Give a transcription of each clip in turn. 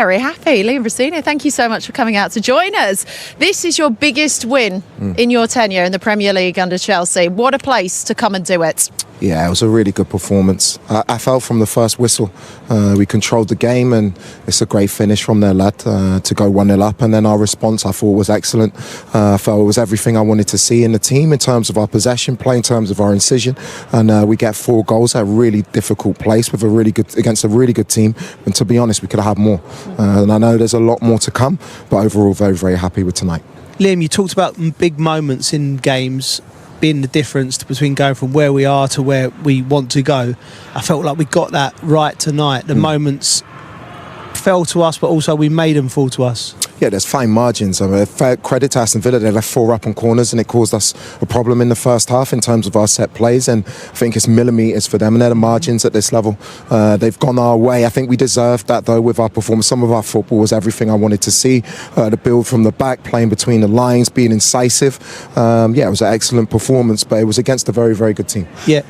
Very happy. Liam Rosenior, thank you so much for coming out to join us. This is your biggest win in your tenure in the Premier League under Chelsea. What a place to come and do it. Yeah, it was a really good performance. I felt from the first whistle, we controlled the game, and it's a great finish from their lad to go 1-0 up. And then our response, I thought, was excellent. I felt it was everything I wanted to see in the team in terms of our possession play, in terms of our incision. And we get 4 goals at a really difficult place with against a really good team. And to be honest, we could have had more. And I know there's a lot more to come, but overall, very, very happy with tonight. Liam, you talked about big moments in games being the difference between going from where we are to where we want to go. I felt like we got that right tonight. The moments fell to us, but also we made them fall to us. Yeah, there's fine margins. I mean, fair credit to Aston Villa, they left 4 up on corners and it caused us a problem in the first half in terms of our set plays, and I think it's millimetres for them, and they're the margins at this level. They've gone our way. I think we deserved that though with our performance. Some of our football was everything I wanted to see. The build from the back, playing between the lines, being incisive. Yeah, it was an excellent performance, but it was against a very, very good team. Yeah.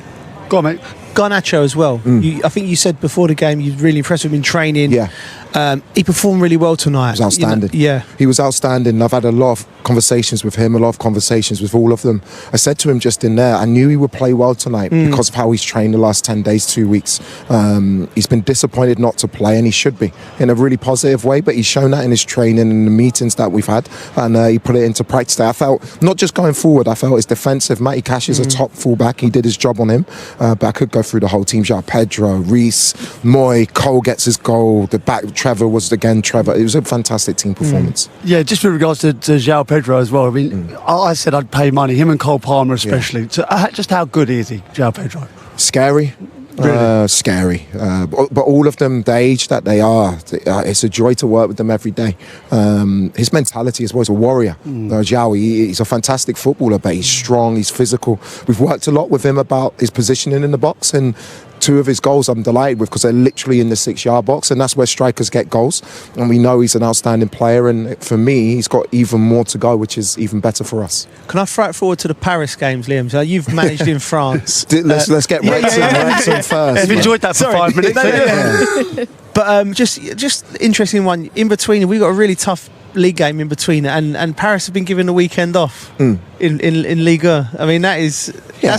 Go on, mate. Garnacho as well. I think you said before the game you were really impressed with him in training. Yeah. He performed really well tonight. He was outstanding. Yeah. He was outstanding. I've had a lot of conversations with him, a lot of conversations with all of them. I said to him just in there, I knew he would play well tonight because of how he's trained the last 10 days, 2 weeks. He's been disappointed not to play, and he should be in a really positive way, but he's shown that in his training and the meetings that we've had, and he put it into practice there. I felt, not just going forward, I felt his defensive. Matty Cash is a top fullback. He did his job on him, but I could go through the whole team. Joao Pedro, Reece, Moy, Cole gets his goal. The back, Trevor was again Trevor. It was a fantastic team performance. Yeah, just with regards to Joao Pedro as well. I mean, I said I'd pay money, him and Cole Palmer especially. So, just how good is he, Joao Pedro? Scary. Really? Scary, but all of them, the age that they are, it's a joy to work with them every day. His mentality as well, he's a warrior. Joao, he's a fantastic footballer, but he's strong, he's physical. We've worked a lot with him about his positioning in the box, and 2 of his goals I'm delighted with because they're literally in the 6-yard box, and that's where strikers get goals, and we know he's an outstanding player, and for me he's got even more to go, which is even better for us. Can I throw it forward to the Paris games, Liam? So you've managed in France. Let's get Wrexham first. I've enjoyed that for 5 minutes. But just interesting one in between. We've got a really tough league game in between, and Paris have been given the weekend off in Ligue 1. I mean, that's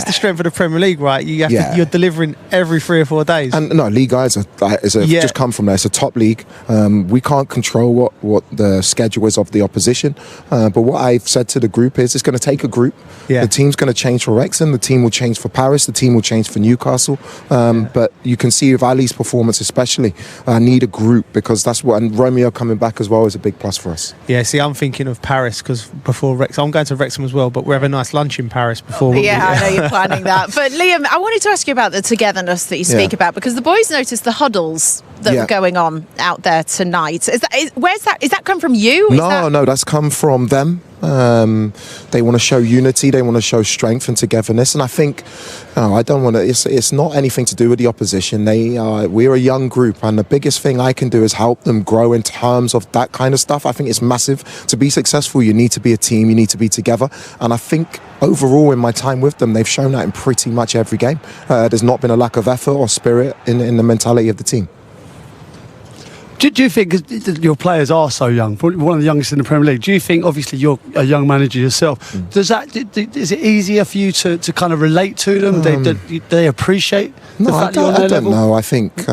the strength of the Premier League, right? You have to, you're delivering every 3 or 4 days. And no, Ligue 1 just come from there. It's a top league. We can't control what the schedule is of the opposition, but what I've said to the group is it's going to take a group. The team's going to change for Wrexham, the team will change for Paris, the team will change for Newcastle, but you can see with Ali's performance especially, I need a group, because that's what, and Romeo coming back as well is a big plus for us. Yeah, see, I'm thinking of Paris because before Wrexham, I'm going to Wrexham as well, but we have a nice lunch in Paris before. Yeah, I know you're planning that. But Liam, I wanted to ask you about the togetherness that you speak about, because the boys noticed the huddles that were going on out there tonight. Is that come from you? No, that's come from them. They want to show unity, they want to show strength and togetherness, and I think I don't want to, it's not anything to do with the opposition. We're a young group, and the biggest thing I can do is help them grow in terms of that kind of stuff. I think it's massive. To be successful, you need to be a team, you need to be together, and I think overall in my time with them, they've shown that in pretty much every game. There's not been a lack of effort or spirit in the mentality of the team. Do you think, because your players are so young, one of the youngest in the Premier League, do you think, obviously you're a young manager yourself, is it easier for you to kind of relate to them? Do they appreciate the fact you're on their level? No, I think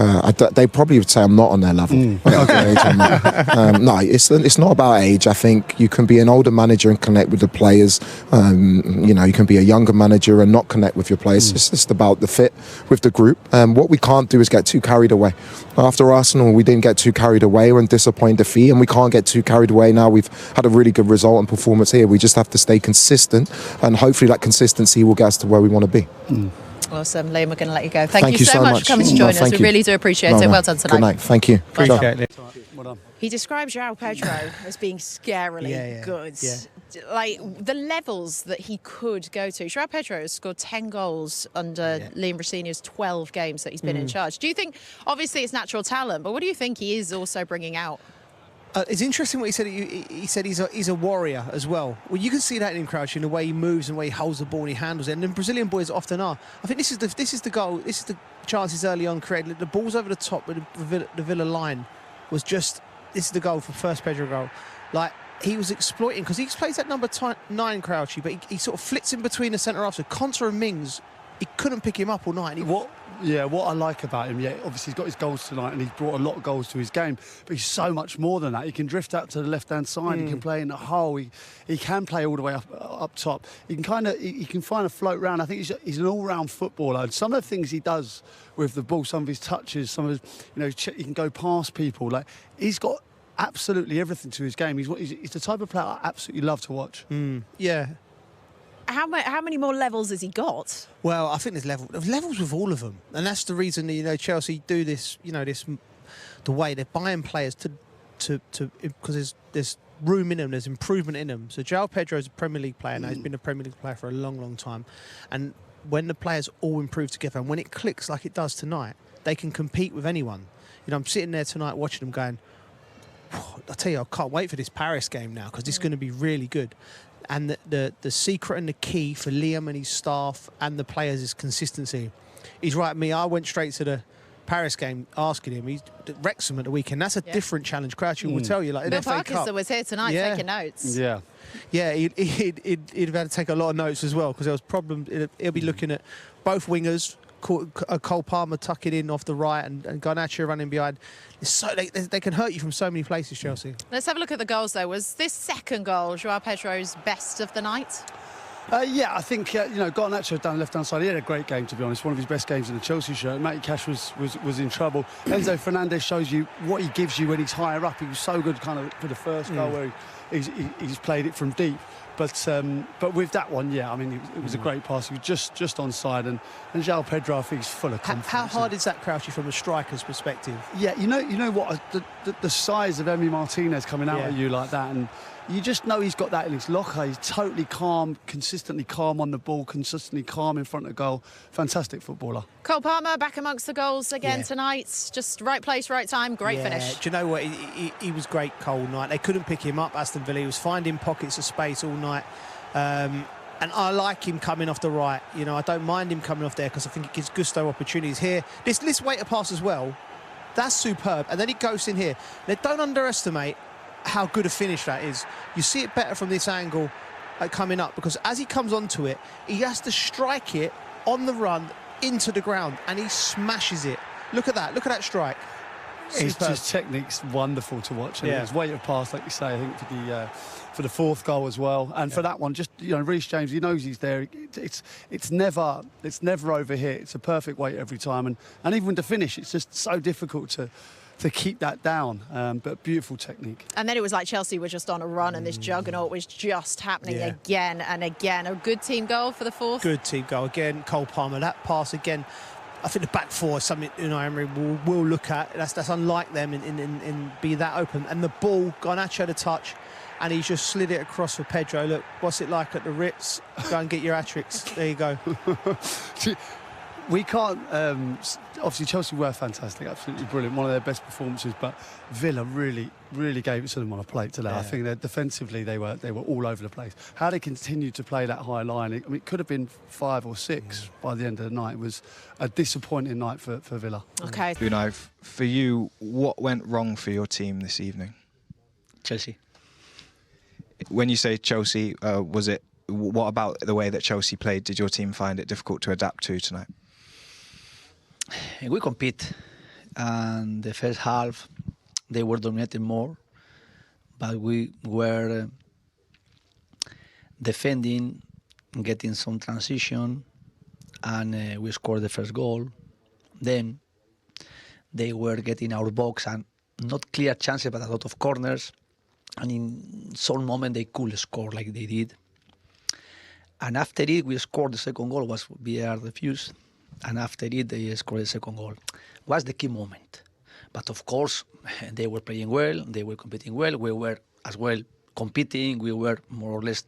they probably would say I'm not on their level. No, it's not about age. I think you can be an older manager and connect with the players. You can be a younger manager and not connect with your players. It's just about the fit with the group. What we can't do is get too carried away. After Arsenal, we didn't get too carried away. We're in disappointing defeat, and we can't get too carried away now. We've had a really good result and performance here. We just have to stay consistent, and hopefully that consistency will get us to where we want to be. Awesome. Liam, we're going to let you go. Thank you so much for coming to join us. We really do appreciate it. Well done tonight. Good night. Thank you. Appreciate it. Well done. He describes Joao Pedro as being scarily good. Yeah. Like the levels that he could go to. Joao Pedro has scored 10 goals under Liam Rosenior's 12 games that he's been in charge. Do you think, obviously it's natural talent, but what do you think he is also bringing out? It's interesting what he said. He said he's a warrior as well. Well, you can see that in him, Crouch, in the way he moves and the way he holds the ball and he handles it. And then Brazilian boys often are. I think this is the goal. This is the chances early on created. The balls over the top with the Villa line was just this is the goal for first Pedro goal. Like, he was exploiting, because he plays that number 9, Crouchy, but he sort of flits in between the centre half. So Konsa and Mings, he couldn't pick him up all night. What I like about him, obviously he's got his goals tonight and he's brought a lot of goals to his game, but he's so much more than that. He can drift out to the left-hand side, he can play in the hole, he can play all the way up top. He can kind of float around. I think he's an all-round footballer. And some of the things he does with the ball, some of his touches, some of his, he can go past people. Like, he's got absolutely everything to his game. He's the type of player I absolutely love to watch. Yeah. How many more levels has he got? Well, I think there's levels with all of them, and that's the reason Chelsea do this. The way they're buying players to because there's room in them, there's improvement in them. So Joao Pedro is a Premier League player now. He's been a Premier League player for a long, long time, and when the players all improve together, and when it clicks like it does tonight, they can compete with anyone. I'm sitting there tonight watching them going, I tell you, I can't wait for this Paris game now, because it's going to be really good. And the secret and the key for Liam and his staff and the players is consistency. He's right, I went straight to the Paris game asking him. He's Wrexham at the weekend. That's a different challenge. Crouchy will tell you. Like, Bill Parkinson was here tonight taking notes. Yeah. Yeah, he'd have had to take a lot of notes as well, because there was problems. He'll be looking at both wingers, Cole Palmer tucking in off the right and Garnacho running behind. They can hurt you from so many places, Chelsea. Let's have a look at the goals, though. Was this second goal Joao Pedro's best of the night? Yeah, I think Garnacho down the left-hand side. He had a great game, to be honest. One of his best games in the Chelsea shirt. Matty Cash was in trouble. Enzo Fernandez shows you what he gives you when he's higher up. He was so good, kind of for the first goal where he's played it from deep. But with that one, it was a great pass. He was just onside, and Joao Pedro, I think, is full of confidence. How hard is that, Crouchy, from a striker's perspective? Yeah, you know what, the size of Emi Martinez coming out at you like that, and you just know he's got that in his locker. He's totally calm, consistently calm on the ball, consistently calm in front of goal. Fantastic footballer. Cole Palmer back amongst the goals again tonight. Just right place, right time, great finish. Do you know what? He was great, Cole, night. They couldn't pick him up, Aston Villa. He was finding pockets of space all night. And I like him coming off the right. I don't mind him coming off there, because I think it gives Gusto opportunities here. This weight of pass as well, that's superb. And then he goes in here. Now, don't underestimate how good a finish that is. You see it better from this angle coming up, because as he comes onto it, he has to strike it on the run into the ground, and he smashes it. Look at that strike. His technique's wonderful to watch, and his weight of pass, like you say, I think for the fourth goal as well, and for that one, just Reece James, he knows he's there. It's never over here. It's a perfect weight every time, and even to finish, it's just so difficult to keep that down, but beautiful technique. And then it was like Chelsea were just on a run, and this juggernaut was just happening again and again. A good team goal for the fourth. Good team goal again. Cole Palmer, that pass again. I think the back four is something Unai Emery will look at. That's unlike them in be that open. And the ball, Garnacho the touch, and he just slid it across for Pedro. Look, what's it like at the Ritz? Go and get your hat-tricks. There you go. We can't. Obviously, Chelsea were fantastic, absolutely brilliant, one of their best performances. But Villa really, really gave it to them on a plate today. I think that defensively they were all over the place. How they continued to play that high line, it could have been 5 or 6 by the end of the night. It was a disappointing night for Villa. Okay. Unai, for you, what went wrong for your team this evening? Chelsea. When you say Chelsea, what about the way that Chelsea played? Did your team find it difficult to adapt to tonight? We compete, and the first half they were dominating more, but we were defending, getting some transition, and we scored the first goal. Then they were getting our box, and not clear chances, but a lot of corners, and in some moment they could score like they did. And after it, we scored the second goal, was VAR refused. And after it, they scored the second goal. Was the key moment. But of course, they were playing well, they were competing well, we were as well competing, we were more or less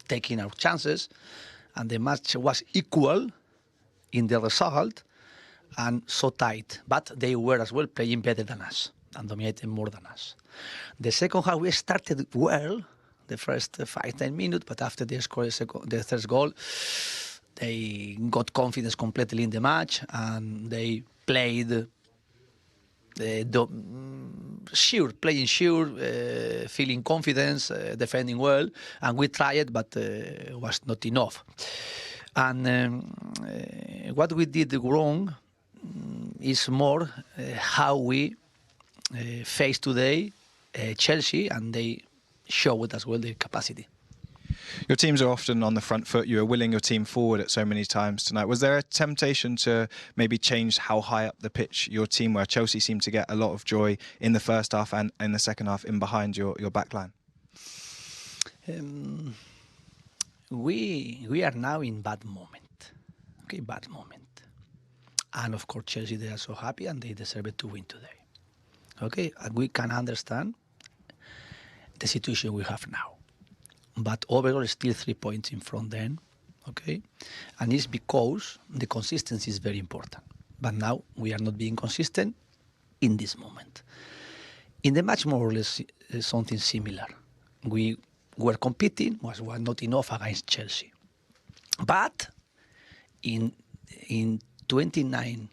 taking our chances, and the match was equal in the result and so tight. But they were as well playing better than us and dominating more than us. The second half, we started well, the first 5-10 minutes, but after they scored the third goal, they got confidence completely in the match, and they played sure, playing sure, feeling confidence, defending well, and we tried, but was not enough. And what we did wrong is more how we face today Chelsea, and they showed as well their capacity. Your teams are often on the front foot. You were willing your team forward at so many times tonight. Was there a temptation to maybe change how high up the pitch your team were? Chelsea seemed to get a lot of joy in the first half and in the second half in behind your back line. We are now in bad moment. Okay, bad moment. And of course Chelsea, they are so happy and they deserve to win today. Okay, and we can understand the situation we have now. But overall, still 3 points in front then, okay? And it's because the consistency is very important. But now we are not being consistent in this moment. In the match, more or less, something similar. We were competing, was not enough against Chelsea. But in 29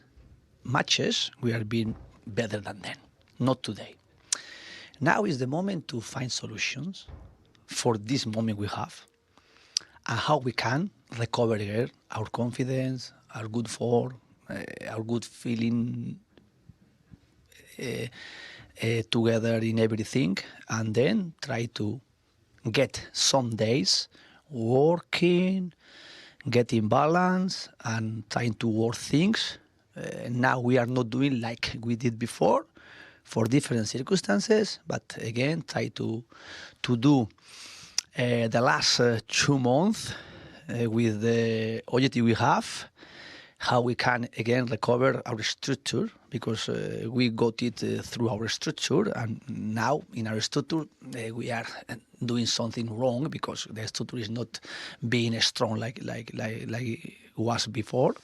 matches, we are being better than them, not today. Now is the moment to find solutions for this moment we have, and how we can recover again our confidence, our good form, our good feeling together in everything, and then try to get some days working, getting balance, and trying to work things. Now we are not doing like we did before for different circumstances, but again, try to do the last 2 months with the objective we have, how we can again recover our structure, because we got it through our structure, and now in our structure we are doing something wrong because the structure is not being strong like it was before.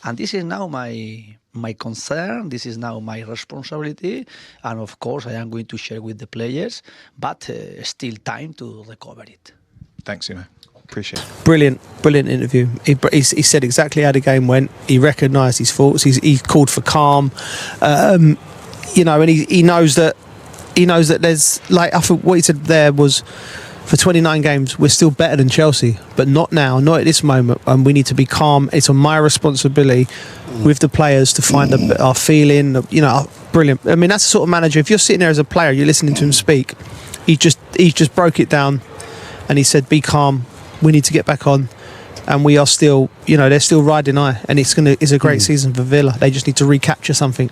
And this is now my concern, this is now my responsibility, and of course I am going to share with the players, but still time to recover it. Thanks, Uno. Appreciate it. Brilliant interview. He said exactly how the game went. He recognised his faults. He called for calm. And he knows that there's, like, I think what he said there was, for 29 games we're still better than Chelsea, but not now, not at this moment, and we need to be calm. It's on my responsibility with the players to find our feeling. Brilliant. I mean, that's the sort of manager. If you're sitting there as a player, you're listening to him speak. He just broke it down, and he said, "Be calm. We need to get back on." And we are still, they're still riding high, and it's a great season for Villa. They just need to recapture something.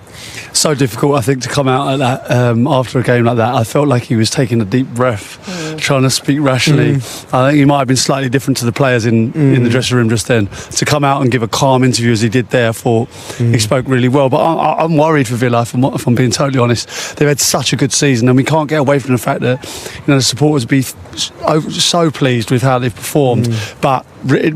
So difficult, I think, to come out at that after a game like that. I felt like he was taking a deep breath, trying to speak rationally. I think he might have been slightly different to the players in the dressing room just then. To come out and give a calm interview as he did there, I thought he spoke really well. But I'm worried for Villa, if I'm being totally honest. They've had such a good season, and we can't get away from the fact that the supporters be so pleased with how they've performed. But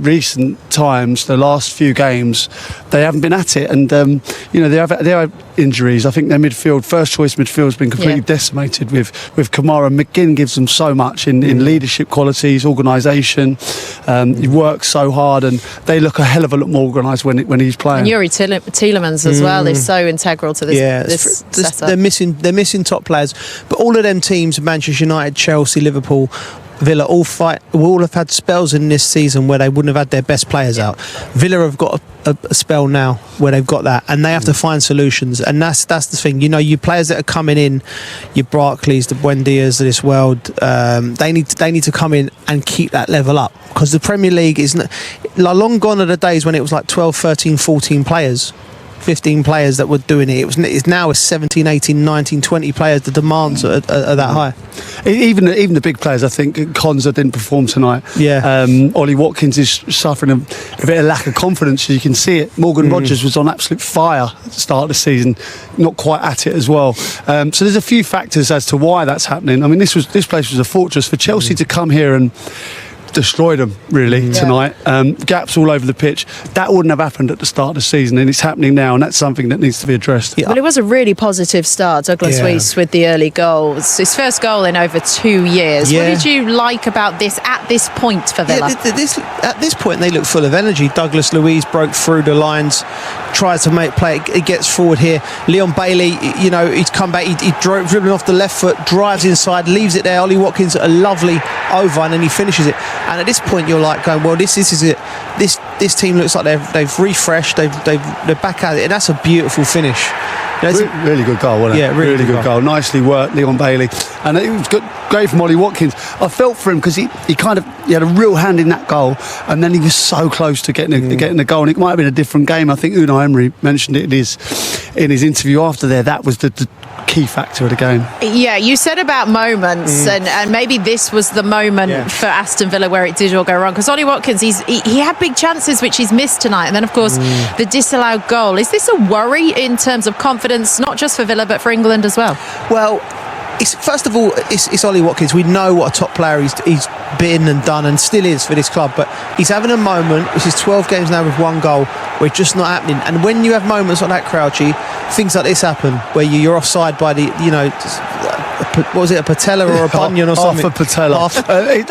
recent times, the last few games, they haven't been at it, and they have injuries. I think their midfield, first choice midfield, has been completely decimated with Kamara. McGinn gives them so much in leadership qualities, organisation. He works so hard, and they look a hell of a lot more organised when he's playing. And Yuri Tielemans as well is so integral to this setup. They're missing top players, but all of them teams, Manchester United, Chelsea, Liverpool, Villa, all have had spells in this season where they wouldn't have had their best players out. Villa have got a spell now where they've got that, and they have to find solutions, and that's the thing. You players that are coming in, your Barclays, the Buendias of this world, they need to come in and keep that level up, because the Premier League is long gone are the days when it was like 12, 13, 14 players. 15 players that were doing it. It's now 17, 18, 19, 20 players. The demands are that high. Even the big players, I think Konza didn't perform tonight. Ollie Watkins is suffering a bit of lack of confidence. You can see it. Morgan Rogers was on absolute fire at the start of the season, not quite at it as well. So there's a few factors as to why that's happening. I mean, this place was a fortress for Chelsea to come here and destroyed them really tonight. Gaps all over the pitch. That wouldn't have happened at the start of the season, and it's happening now, and that's something that needs to be addressed. Well, it was a really positive start, Douglas Weiss, with the early goals. His first goal in over 2 years. What did you like about this at this point for Villa? At this point, they look full of energy. Douglas Luiz broke through the lines. tries to play it. He gets forward here. Leon Bailey, he's come back. He dribbling off the left foot, drives inside, leaves it there. Ollie Watkins, a lovely over, and then he finishes it. And at this point, you're like going, well, this is it. This team looks like they've refreshed. They're back at it, and that's a beautiful finish. Really good goal, wasn't it? Yeah, really good goal. Nicely worked, Leon Bailey, and it was great from Ollie Watkins. I felt for him because he had a real hand in that goal, and then he was so close to getting the goal. And it might have been a different game. I think Unai Emery mentioned it in his interview after there. That was the key factor of the game. Yeah, you said about moments, and maybe this was the moment for Aston Villa where it did all go wrong, because Ollie Watkins, he had big chances which he's missed tonight, and then of course the disallowed goal. Is this a worry in terms of confidence, not just for Villa but for England as well? Well, first of all, it's Ollie Watkins. We know what a top player he's been and done and still is for this club, but he's having a moment, which is 12 games now with one goal, where it's just not happening. And when you have moments like that, Crouchy, things like this happen, where you're offside by what was it, a patella or a bunion or something? Half a patella.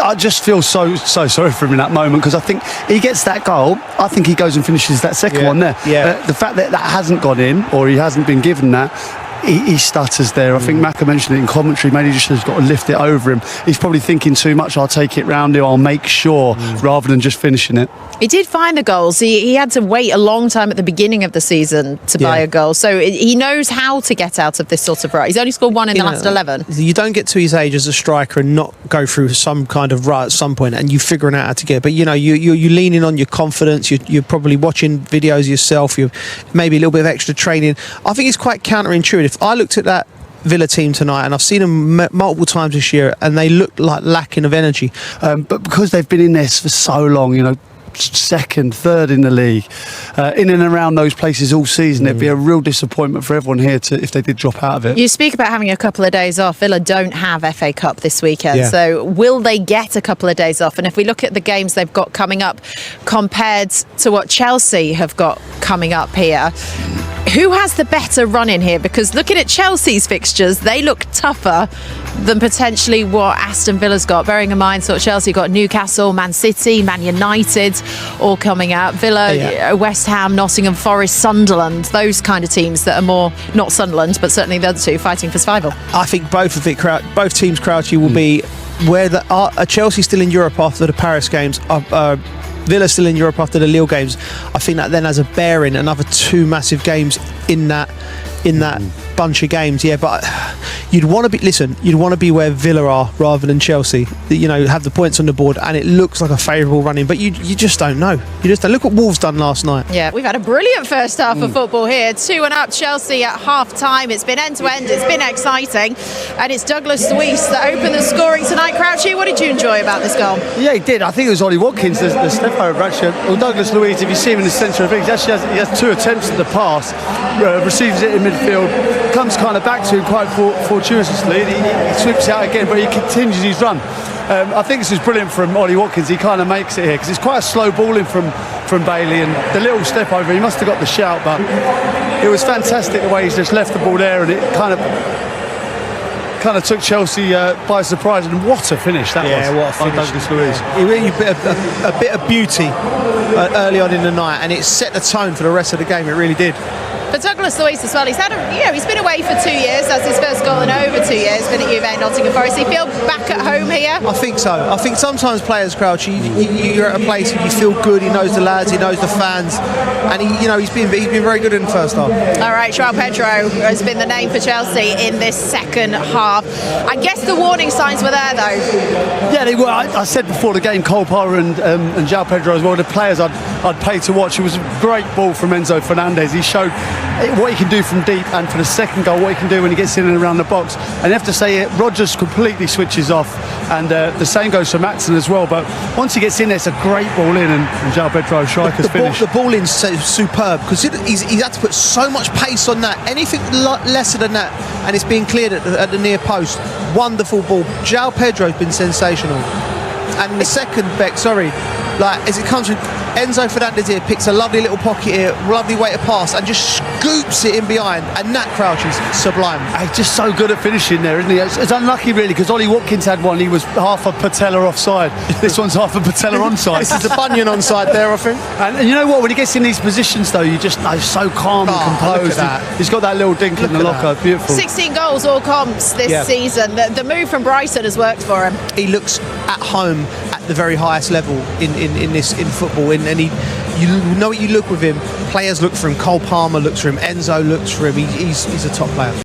I just feel so sorry for him in that moment, because I think he gets that goal. I think he goes and finishes that second one there. Yeah. The fact that hasn't gone in, or he hasn't been given that, he stutters there. I think Macca mentioned it in commentary. Maybe he just has got to lift it over him. He's probably thinking too much. I'll take it round him, I'll make sure, rather than just finishing it. He did find the goals. He had to wait a long time at the beginning of the season to buy a goal, so he knows how to get out of this sort of rut. He's only scored one in the last 11. You don't get to his age as a striker and not go through some kind of rut at some point, and you figuring out how to get it. But you're leaning on your confidence. You're probably watching videos yourself. You're maybe a little bit of extra training. I think it's quite counterintuitive. I looked at that Villa team tonight, and I've seen them multiple times this year, and they look like lacking of energy. But because they've been in this for so long, second, third in the league, in and around those places all season, it'd be a real disappointment for everyone here if they did drop out of it. You speak about having a couple of days off. Villa don't have FA Cup this weekend, so will they get a couple of days off? And if we look at the games they've got coming up compared to what Chelsea have got coming up here, who has the better run in here? Because looking at Chelsea's fixtures, they look tougher than potentially what Aston Villa's got. Bearing in mind, Chelsea got Newcastle, Man City, Man United, all coming out. Villa, West Ham, Nottingham Forest, Sunderland, those kind of teams that are more, not Sunderland, but certainly the other two, fighting for survival. I think both teams, Crouchy, will be where Chelsea still in Europe after the Paris games. Villa still in Europe after the Lille games. I think that then has a bearing, another two massive games in that bunch of games. But you'd want to be where Villa are rather than Chelsea. Have the points on the board, and it looks like a favourable running, but you just don't know. You just don't. Look what Wolves done last night. Yeah, we've had a brilliant first half of football here. 2-up Chelsea at half time. It's been end to end. It's been exciting, and it's Douglas Luiz that opened the scoring tonight. Crouchy, what did you enjoy about this goal? Yeah, he did. I think it was Ollie Watkins, the step over actually. Well, Douglas Luiz, if you see him in the centre of things, he has two attempts at the pass, receives it in midfield, comes kind of back to him quite fortuitously, and he sweeps out again, but he continues his run. I think this is brilliant from Ollie Watkins. He kind of makes it here because it's quite a slow ball in from Bailey, and the little step over, he must have got the shout, but it was fantastic the way he's just left the ball there, and it kind of took Chelsea by surprise. And what a finish that was. Yeah, what a finish. Douglas Luiz. He really a bit of beauty early on in the night, and it set the tone for the rest of the game. It really did. For Douglas Luiz as well, he's had he's been away for 2 years. That's his first goal in over 2 years. Been at Juve, Nottingham Forest. Does he feel back at home here? I think so. I think sometimes players, Crouch, you're at a place where you feel good. He knows the lads, he knows the fans, and he's been very good in the first half. All right, Joao Pedro has been the name for Chelsea in this second half. I guess the warning signs were there though. Yeah, they were. I said before the game, Cole Palmer and Joao Pedro as well, the players I'd pay to watch. It was a great ball from Enzo Fernandez. He showed what he can do from deep, and for the second goal, what he can do when he gets in and around the box. And you have to say Rodgers completely switches off, and the same goes for Matson as well. But once he gets in there, it's a great ball in, and Joao Pedro striker's finish. The ball in's superb, because he's had to put so much pace on that. Anything lesser than that, and it's being cleared at the near post. Wonderful ball. Joao Pedro's been sensational. And the second, Like, as it comes with Enzo Fernandez here, picks a lovely little pocket here, lovely way to pass, and just scoops it in behind. And Nat Crouch is sublime. He's just so good at finishing there, isn't he? It's unlucky, really, because Ollie Watkins had one. He was half a patella offside. This one's half a patella onside. This is a bunion onside there, I think. And you know what? When he gets in these positions, though, you just know he's so calm and composed. He's got that little dink in the locker. Beautiful. 16 goals, all comps this season. The move from Brighton has worked for him. He looks at home at the very highest level in football, and you know what you look with him. Players look for him. Cole Palmer looks for him. Enzo looks for him. He's a top player.